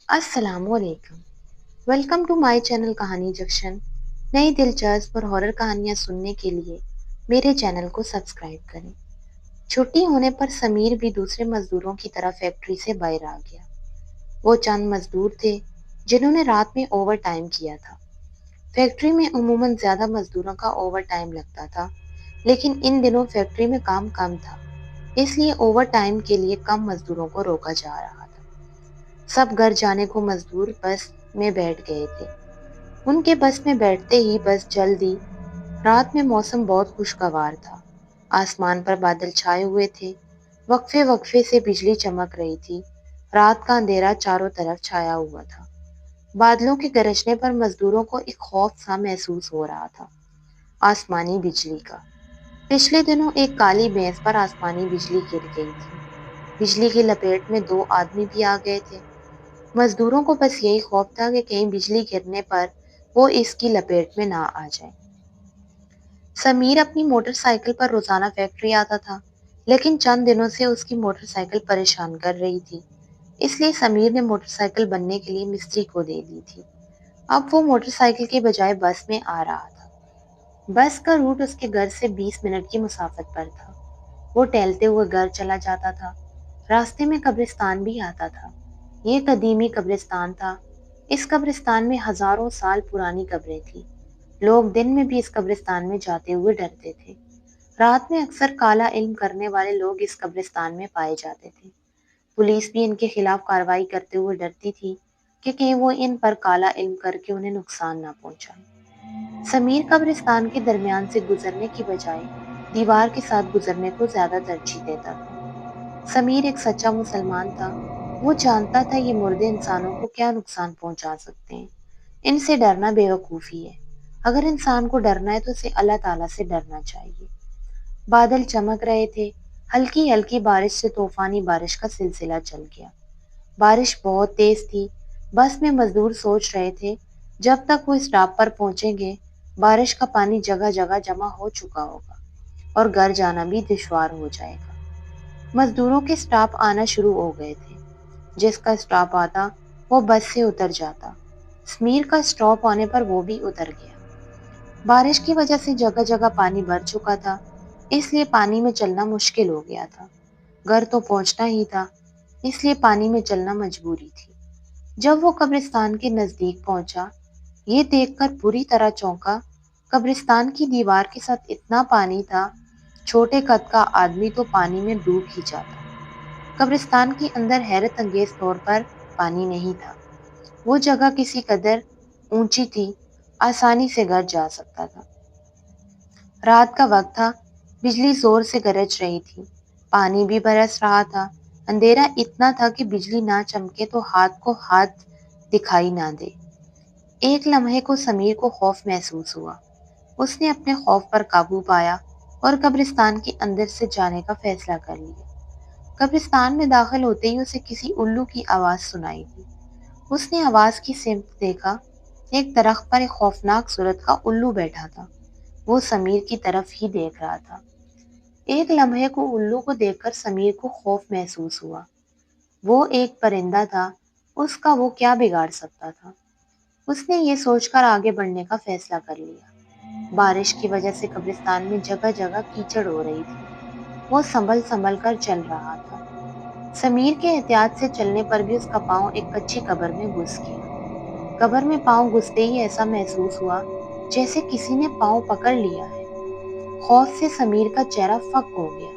السلام علیکم۔ Welcome to my channel کہانی جکشن۔ نئی دلچسپ اور ہارر کہانیاں سننے کے لیے میرے چینل کو سبسکرائب کریں۔ چھٹی ہونے پر سمیر بھی دوسرے مزدوروں کی طرح فیکٹری سے باہر آ گیا۔ وہ چند مزدور تھے جنہوں نے رات میں اوور ٹائم کیا تھا۔ فیکٹری میں عموماً زیادہ مزدوروں کا اوور ٹائم لگتا تھا، لیکن ان دنوں فیکٹری میں کام کم تھا، اس لیے اوور ٹائم کے لیے کم مزدوروں کو روکا جا رہا تھا۔ سب گھر جانے کو مزدور بس میں بیٹھ گئے تھے۔ ان کے بس میں بیٹھتے ہی بس چل دی۔ رات میں موسم بہت خوشگوار تھا۔ آسمان پر بادل چھائے ہوئے تھے۔ وقفے وقفے سے بجلی چمک رہی تھی۔ رات کا اندھیرا چاروں طرف چھایا ہوا تھا۔ بادلوں کے گرجنے پر مزدوروں کو ایک خوف سا محسوس ہو رہا تھا۔ آسمانی بجلی کا۔ پچھلے دنوں ایک کالی بھینس پر آسمانی بجلی گر گئی تھی۔ بجلی کی لپیٹ میں 2 آدمی بھی آ گئے تھے۔ مزدوروں کو بس یہی خوف تھا کہ کہیں بجلی گرنے پر وہ اس کی لپیٹ میں نہ آ جائے۔ سمیر اپنی موٹر سائیکل پر روزانہ فیکٹری آتا تھا، لیکن چند دنوں سے اس کی موٹر سائیکل پریشان کر رہی تھی، اس لیے سمیر نے موٹر سائیکل بننے کے لیے مستری کو دے دی تھی۔ اب وہ موٹر سائیکل کے بجائے بس میں آ رہا تھا۔ بس کا روٹ اس کے گھر سے 20 منٹ کی مسافت پر تھا۔ وہ ٹہلتے ہوئے گھر چلا جاتا تھا۔ راستے میں قبرستان بھی آتا تھا۔ یہ قدیمی قبرستان تھا۔ اس قبرستان میں ہزاروں سال پرانی قبریں تھیں۔ لوگ دن میں بھی اس قبرستان میں جاتے ہوئے ڈرتے تھے۔ رات میں اکثر کالا علم کرنے والے لوگ اس قبرستان میں پائے جاتے تھے۔ پولیس بھی ان کے خلاف کارروائی کرتے ہوئے ڈرتی تھی کہ کہیں وہ ان پر کالا علم کر کے انہیں نقصان نہ پہنچائے۔ سمیر قبرستان کے درمیان سے گزرنے کی بجائے دیوار کے ساتھ گزرنے کو زیادہ ترجیح دیتا تھا۔ سمیر ایک سچا مسلمان تھا۔ وہ جانتا تھا یہ مردے انسانوں کو کیا نقصان پہنچا سکتے ہیں۔ ان سے ڈرنا بے وقوفی ہے۔ اگر انسان کو ڈرنا ہے تو اسے اللہ تعالیٰ سے ڈرنا چاہیے۔ بادل چمک رہے تھے۔ ہلکی ہلکی بارش سے طوفانی بارش کا سلسلہ چل گیا۔ بارش بہت تیز تھی۔ بس میں مزدور سوچ رہے تھے جب تک وہ اسٹاپ پر پہنچیں گے بارش کا پانی جگہ جگہ جمع ہو چکا ہوگا اور گھر جانا بھی دشوار ہو جائے گا۔ مزدوروں کے اسٹاپ آنا شروع ہو گئے تھے۔ جس کا اسٹاپ آتا وہ بس سے اتر جاتا۔ سمیر کا اسٹاپ آنے پر وہ بھی اتر گیا۔ بارش کی وجہ سے جگہ جگہ پانی بھر چکا تھا، اس لیے پانی میں چلنا مشکل ہو گیا تھا۔ گھر تو پہنچنا ہی تھا، اس لیے پانی میں چلنا مجبوری تھی۔ جب وہ قبرستان کے نزدیک پہنچا، یہ دیکھ کر پوری طرح چونکا۔ قبرستان کی دیوار کے ساتھ اتنا پانی تھا، چھوٹے قد کا آدمی تو پانی میں ڈوب ہی جاتا۔ قبرستان کے اندر حیرت انگیز طور پر پانی نہیں تھا۔ وہ جگہ کسی قدر اونچی تھی، آسانی سے گھر جا سکتا تھا۔ رات کا وقت تھا، بجلی زور سے گرج رہی تھی، پانی بھی برس رہا تھا۔ اندھیرا اتنا تھا کہ بجلی نہ چمکے تو ہاتھ کو ہاتھ دکھائی نہ دے۔ ایک لمحے کو سمیر کو خوف محسوس ہوا۔ اس نے اپنے خوف پر قابو پایا اور قبرستان کے اندر سے جانے کا فیصلہ کر لیا۔ قبرستان میں داخل ہوتے ہی اسے کسی الو کی آواز سنائی دی۔ اس نے آواز کی سمت دیکھا۔ ایک درخت پر ایک خوفناک صورت کا الو بیٹھا تھا۔ وہ سمیر کی طرف ہی دیکھ رہا تھا۔ ایک لمحے کو الو کو دیکھ کر سمیر کو خوف محسوس ہوا۔ وہ ایک پرندہ تھا، اس کا وہ کیا بگاڑ سکتا تھا؟ اس نے یہ سوچ کر آگے بڑھنے کا فیصلہ کر لیا۔ بارش کی وجہ سے قبرستان میں جگہ جگہ کیچڑ ہو رہی تھی۔ وہ سنبھل سنبھل کر چل رہا تھا۔ سمیر کے احتیاط سے چلنے پر بھی اس کا پاؤں ایک کچی قبر میں گھس گیا۔ قبر میں پاؤں گھستے ہی ایسا محسوس ہوا جیسے کسی نے پاؤں پکڑ لیا ہے۔ خوف سے سمیر کا چہرہ فک ہو گیا۔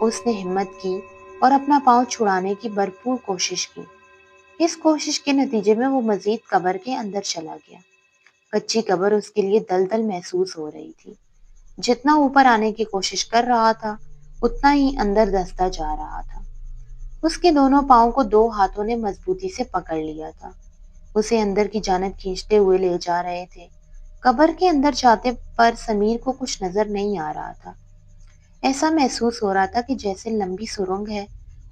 اس نے ہمت کی اور اپنا پاؤں چھڑانے کی بھرپور کوشش کی۔ اس کوشش کے نتیجے میں وہ مزید قبر کے اندر چلا گیا۔ کچی قبر اس کے لیے دلدل محسوس ہو رہی تھی۔ جتنا اوپر آنے کی کوشش کر رہا تھا، اتنا ہی اندر دھستا جا رہا تھا۔ اس کے دونوں پاؤں کو 2 ہاتھوں نے مضبوطی سے پکڑ لیا تھا۔ اسے اندر کی جانب کھینچتے ہوئے لے جا رہے تھے۔ قبر کے اندر جاتے پر سمیر کو کچھ نظر نہیں آ رہا تھا۔ ایسا محسوس ہو رہا تھا کہ جیسے لمبی سرنگ ہے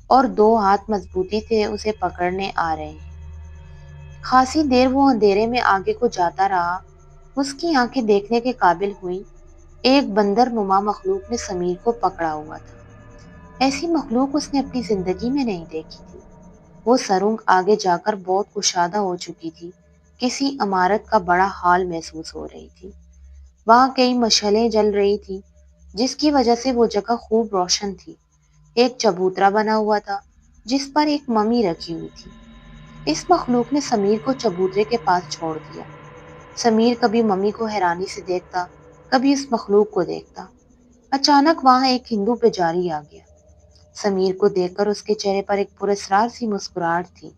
اور 2 ہاتھ مضبوطی سے اسے پکڑنے آ رہے ہیں۔ خاصی دیر وہ اندھیرے میں آگے کو جاتا رہا۔ اس کی آنکھیں دیکھنے کے قابل ہوئی۔ ایک بندر نما مخلوق نے سمیر کو پکڑا ہوا تھا۔ ایسی مخلوق اس نے اپنی زندگی میں نہیں دیکھی تھی۔ وہ سرنگ آگے جا کر بہت کشادہ ہو چکی تھی، کسی عمارت کا بڑا ہال محسوس ہو رہی تھی۔ وہاں کئی مشعلیں جل رہی تھی جس کی وجہ سے وہ جگہ خوب روشن تھی۔ ایک چبوترا بنا ہوا تھا جس پر ایک ممی رکھی ہوئی تھی۔ اس مخلوق نے سمیر کو چبوترے کے پاس چھوڑ دیا۔ سمیر کبھی ممی کو حیرانی سے دیکھتا، کبھی اس مخلوق کو دیکھتا۔ اچانک وہاں ایک ہندو پجاری آ گیا۔ سمیر کو دیکھ کر اس کے چہرے پر ایک پراسرار سی مسکراہٹ تھی۔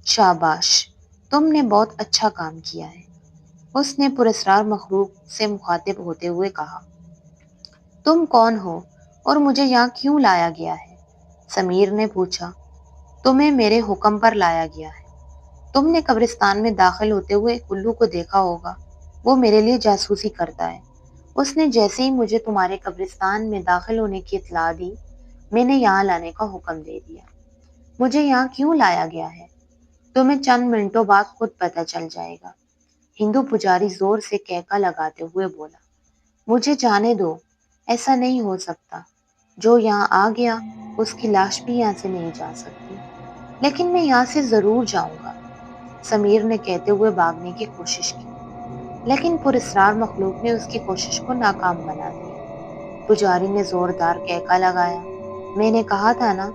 شاباش، تم نے بہت اچھا کام کیا ہے، اس نے پراسرار مخلوق سے مخاطب ہوتے ہوئے کہا۔ تم کون ہو اور مجھے یہاں کیوں لایا گیا ہے؟ سمیر نے پوچھا۔ تمہیں میرے حکم پر لایا گیا ہے۔ تم نے قبرستان میں داخل ہوتے ہوئے ایک الو کو دیکھا ہوگا، وہ میرے لیے جاسوسی کرتا ہے۔ اس نے جیسے ہی مجھے تمہارے قبرستان میں داخل ہونے کی اطلاع دی، میں نے یہاں لانے کا حکم دے دیا۔ مجھے یہاں کیوں لایا گیا ہے تمہیں چند منٹوں بعد خود پتہ چل جائے گا، ہندو پجاری زور سے کہکا لگاتے ہوئے بولا۔ مجھے جانے دو، ایسا نہیں ہو سکتا۔ جو یہاں آ گیا اس کی لاش بھی یہاں سے نہیں جا سکتی۔ لیکن میں یہاں سے ضرور جاؤں گا، سمیر نے کہتے ہوئے بھاگنے کی کوشش کی، لیکن پراسرار مخلوق نے اس کی کوشش کو ناکام بنا دیا۔ پجاری نے زوردار کہکا لگایا۔ میں نے کہا تھا نا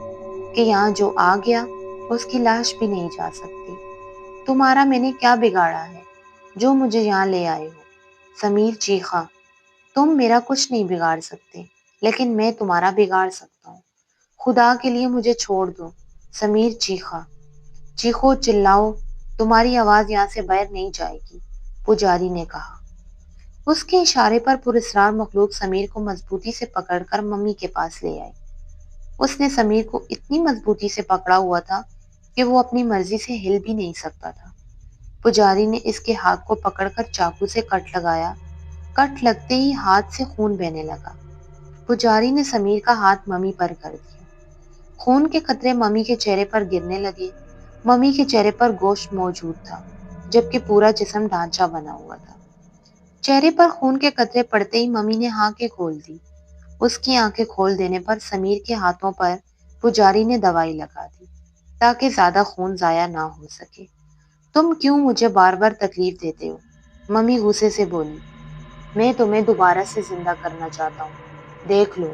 کہ یہاں جو آ گیا اس کی لاش بھی نہیں جا سکتی۔ تمہارا میں نے کیا بگاڑا ہے جو مجھے یہاں لے آئے ہو؟ سمیر چیخا۔ تم میرا کچھ نہیں بگاڑ سکتے، لیکن میں تمہارا بگاڑ سکتا ہوں۔ خدا کے لیے مجھے چھوڑ دو، سمیر چیخا۔ چیخو چلاؤ، تمہاری آواز یہاں سے باہر نہیں جائے گی، پجاری نے کہا۔ اس کے اشارے پر پراسرار مخلوق سمیر کو مضبوطی سے پکڑ کر ممی کے پاس لے آئی۔ اس نے سمیر کو اتنی مضبوطی سے پکڑا ہوا تھا کہ وہ اپنی مرضی سے ہل بھی نہیں سکتا تھا۔ پجاری نے اس کے ہاتھ کو پکڑ کر چاقو سے کٹ لگایا۔ کٹ لگتے ہی ہاتھ سے خون بہنے لگا۔ پجاری نے سمیر کا ہاتھ ممی پر کر دیا۔ خون کے قطرے ممی کے چہرے پر گرنے لگے۔ ممی کے چہرے پر گوشت موجود تھا، جبکہ پورا جسم ڈھانچہ بنا ہوا تھا۔ چہرے پر خون کے قطرے پڑتے ہی ممی نے آنکھیں کھول دی۔ اس کی آنکھیں کھول دینے پر سمیر کے ہاتھوں پر پجاری نے دوائی لگا دی تاکہ زیادہ خون ضائع نہ ہو سکے۔ تم کیوں مجھے بار بار تکلیف دیتے ہو؟ ممی غصے سے بولی۔ میں تمہیں دوبارہ سے زندہ کرنا چاہتا ہوں۔ دیکھ لو،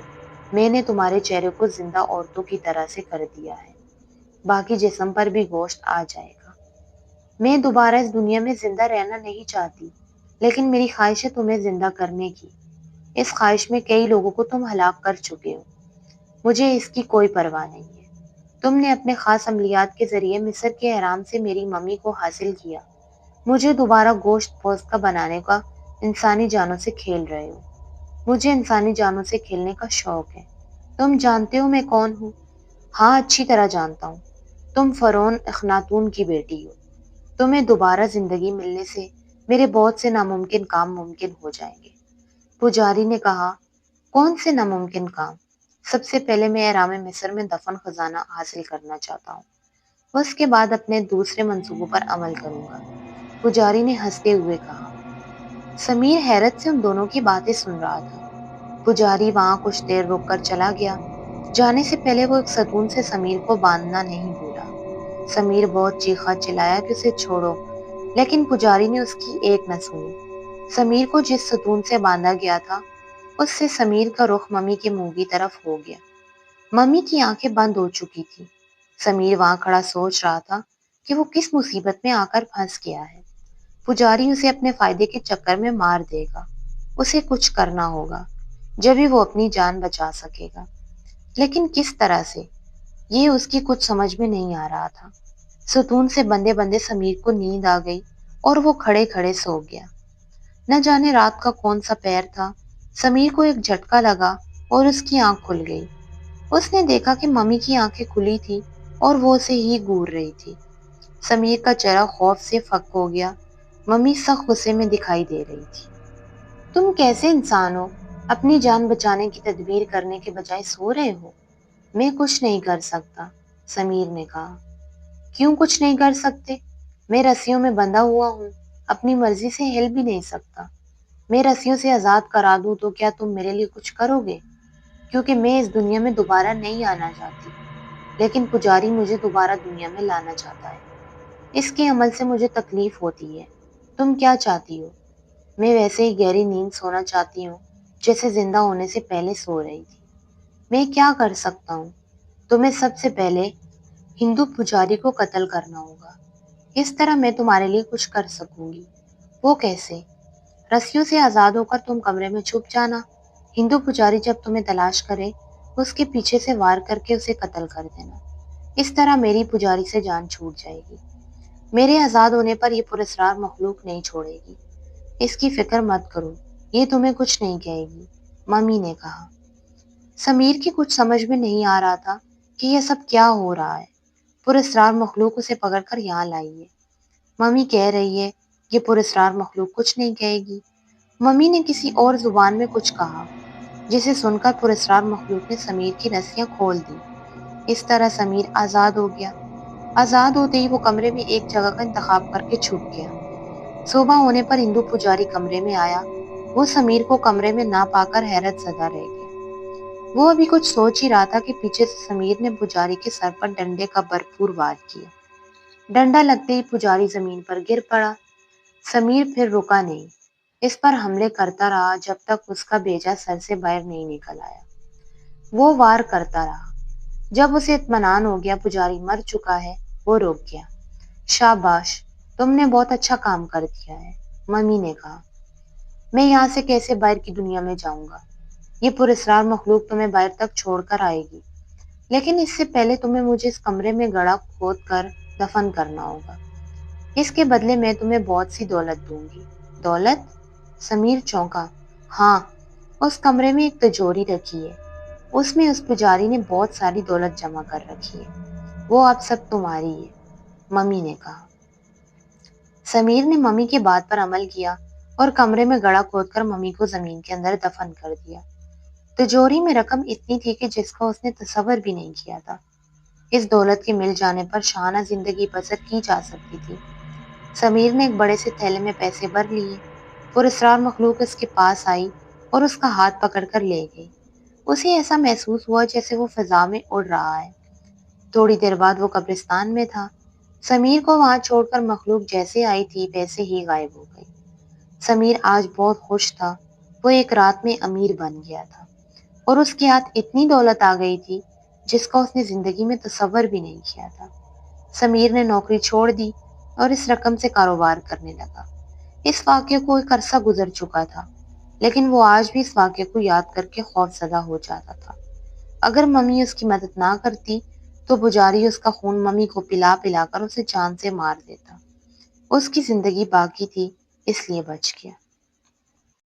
میں نے تمہارے چہرے کو زندہ عورتوں کی طرح سے کر دیا ہے۔ باقی جسم پر بھی گوشت آ جائے گا۔ میں دوبارہ اس دنیا میں زندہ رہنا نہیں چاہتی، لیکن میری خواہش ہے تمہیں زندہ کرنے کی۔ اس خواہش میں کئی لوگوں کو تم ہلاک کر چکے ہو۔ مجھے اس کی کوئی پرواہ نہیں ہے۔ تم نے اپنے خاص عملیات کے ذریعے مصر کے احرام سے میری ممی کو حاصل کیا۔ مجھے دوبارہ گوشت پوست کا بنانے کا انسانی جانوں سے کھیل رہے ہو۔ مجھے انسانی جانوں سے کھیلنے کا شوق ہے۔ تم جانتے ہو میں کون ہوں؟ ہاں، اچھی طرح جانتا ہوں۔ تم فرعون اخناتون کی بیٹی ہو۔ تمہیں دوبارہ زندگی ملنے سے میرے بہت سے ناممکن کام ممکن ہو جائیں گے، پجاری نے کہا۔ کون سے ناممکن کام؟ سب سے پہلے میں احرام مصر میں دفن خزانہ حاصل کرنا چاہتا ہوں۔ اس کے بعد اپنے دوسرے منصوبوں پر عمل کروں گا، پجاری نے ہنستے ہوئے کہا۔ سمیر حیرت سے ان دونوں کی باتیں سن رہا تھا۔ پجاری وہاں کچھ دیر رک کر چلا گیا۔ جانے سے پہلے وہ ایک ستون سے سمیر کو باندھنا نہیں بھولا۔ سمیر بہت چیخا چلایا کہ اسے چھوڑو، لیکن پجاری نے اس کی ایک نہ سنی۔ سمیر کو جس ستون سے باندھا گیا تھا اس سے سمیر کا رخ ممی کے منہ کی طرف ہو گیا۔ ممی کی آنکھیں بند ہو چکی تھی۔ سمیر وہاں کھڑا سوچ رہا تھا کہ وہ کس مصیبت میں آ کر پھنس گیا ہے۔ پجاری اسے اپنے فائدے کے چکر میں مار دے گا۔ اسے کچھ کرنا ہوگا، جبھی وہ اپنی جان بچا سکے گا۔ لیکن کس طرح سے؟ یہ اس کی کچھ سمجھ میں نہیں آ رہا تھا۔ ستون سے بندے بندے سمیر کو نیند آ گئی اور وہ کھڑے کھڑے سو گیا۔ نہ جانے رات کا کون سا پہر تھا، سمیر کو ایک جھٹکا لگا اور اس کی آنکھ کھل گئی۔ اس نے دیکھا کہ ممی کی آنکھیں کھلی تھی اور وہ اسے ہی گور رہی تھی۔ سمیر کا چہرہ خوف سے پھک ہو گیا۔ ممی سخت غصے میں دکھائی دے رہی تھی۔ تم کیسے انسان ہو؟ اپنی جان بچانے کی تدبیر کرنے کے بجائے سو رہے ہو؟ میں کچھ نہیں کر سکتا، سمیر نے کہا۔ کیوں کچھ نہیں کر سکتے؟ میں رسیوں میں بندھا ہوا ہوں، اپنی مرضی سے ہل بھی نہیں سکتا۔ میں رسیوں سے آزاد کرا دوں تو کیا تم میرے لیے کچھ کرو گے؟ کیونکہ میں اس دنیا میں دوبارہ نہیں آنا چاہتی۔ لیکن پجاری مجھے دوبارہ دنیا میں لانا چاہتا ہے۔ اس کے عمل سے مجھے تکلیف ہوتی ہے۔ تم کیا چاہتی ہو؟ میں ویسے ہی گہری نیند سونا چاہتی ہوں جیسے زندہ ہونے سے پہلے سو رہی تھی۔ میں کیا کر سکتا ہوں؟ تمہیں سب سے پہلے ہندو پجاری کو قتل کرنا ہوگا۔ اس طرح میں تمہارے لیے کچھ کر سکوں گی۔ وہ کیسے؟ رسیوں سے آزاد ہو کر تم کمرے میں چھپ جانا۔ ہندو پجاری جب تمہیں تلاش کرے اس کے پیچھے سے وار کر کے اسے قتل کر دینا۔ اس طرح میری پجاری سے جان چھوٹ جائے گی۔ میرے آزاد ہونے پر یہ پراسرار مخلوق نہیں چھوڑے گی۔ اس کی فکر مت کرو، یہ تمہیں کچھ نہیں کہے گی، ممی نے کہا۔ سمیر کی کچھ سمجھ میں نہیں آ رہا تھا کہ یہ سب کیا ہو رہا ہے۔ پراسرار مخلوق اسے پکڑ کر یہاں لائی ہے۔ ممی کہہ رہی ہے یہ پراسرار مخلوق کچھ نہیں کہے گی۔ ممی نے کسی اور زبان میں کچھ کہا جسے سن کر پراسرار مخلوق نے سمیر کی رسیاں کھول دی۔ اس طرح سمیر آزاد ہو گیا۔ آزاد ہوتے ہی وہ کمرے میں ایک جگہ کا انتخاب کر کے چھپ گیا۔ صبح ہونے پر ہندو پجاری کمرے میں آیا۔ وہ سمیر کو کمرے میں نہ پا کر حیرت زدہ رہ گیا۔ وہ ابھی کچھ سوچ ہی رہا تھا کہ پیچھے سے سمیر نے پجاری کے سر پر ڈنڈے کا بھرپور وار کیا۔ ڈنڈا لگتے ہی پجاری زمین پر گر پڑا۔ سمیر پھر رکا نہیں، اس پر حملے کرتا رہا جب تک اس کا بیجا سر سے باہر نہیں نکل آیا۔ وہ وار کرتا رہا۔ جب اسے اطمینان ہو گیا پجاری مر چکا ہے، وہ رک گیا۔ شاباش، تم نے بہت اچھا کام کر دیا ہے، ممی نے کہا۔ میں یہاں سے کیسے باہر کی دنیا میں جاؤں گا؟ یہ پراسرار مخلوق تمہیں باہر تک چھوڑ کر آئے گی، لیکن اس سے پہلے تمہیں مجھے اس کمرے میں گڑھا کھود کر دفن کرنا ہوگا۔ اس کے بدلے میں تمہیں بہت سی دولت دوں گی۔ دولت؟ سمیر چونکا۔ ہاں، اس کمرے میں ایک تجوری رکھی ہے، اس میں اس پجاری نے بہت ساری دولت جمع کر رکھی ہے۔ وہ اب سب تمہاری ہے، ممی نے کہا۔ سمیر نے ممی کی بات پر عمل کیا اور کمرے میں گڑھا کھود کر ممی کو زمین کے اندر دفن کر دیا۔ تجوری میں رقم اتنی تھی کہ جس کا اس نے تصور بھی نہیں کیا تھا۔ اس دولت کے مل جانے پر شاہانہ زندگی بسر کی جا سکتی تھی۔ سمیر نے ایک بڑے سے تھیلے میں پیسے بھر لیے۔ پراسرار مخلوق اس کے پاس آئی اور اس کا ہاتھ پکڑ کر لے گئی۔ اسے ایسا محسوس ہوا جیسے وہ فضا میں اڑ رہا ہے۔ تھوڑی دیر بعد وہ قبرستان میں تھا۔ سمیر کو وہاں چھوڑ کر مخلوق جیسے آئی تھی ویسے ہی غائب ہو گئی۔ سمیر آج بہت خوش تھا۔ وہ ایک رات میں امیر بن گیا تھا اور اس کے ہاتھ اتنی دولت آ گئی تھی جس کا اس نے زندگی میں تصور بھی نہیں کیا تھا۔ سمیر نے نوکری چھوڑ دی اور اس رقم سے کاروبار کرنے لگا۔ اس واقعے کو ایک عرصہ گزر چکا تھا، لیکن وہ آج بھی اس واقعے کو یاد کر کے خوف زدہ ہو جاتا تھا۔ اگر ممی اس کی مدد نہ کرتی تو پجاری اس کا خون ممی کو پلا پلا کر اسے جان سے مار دیتا۔ اس کی زندگی باقی تھی، اس لیے بچ گیا۔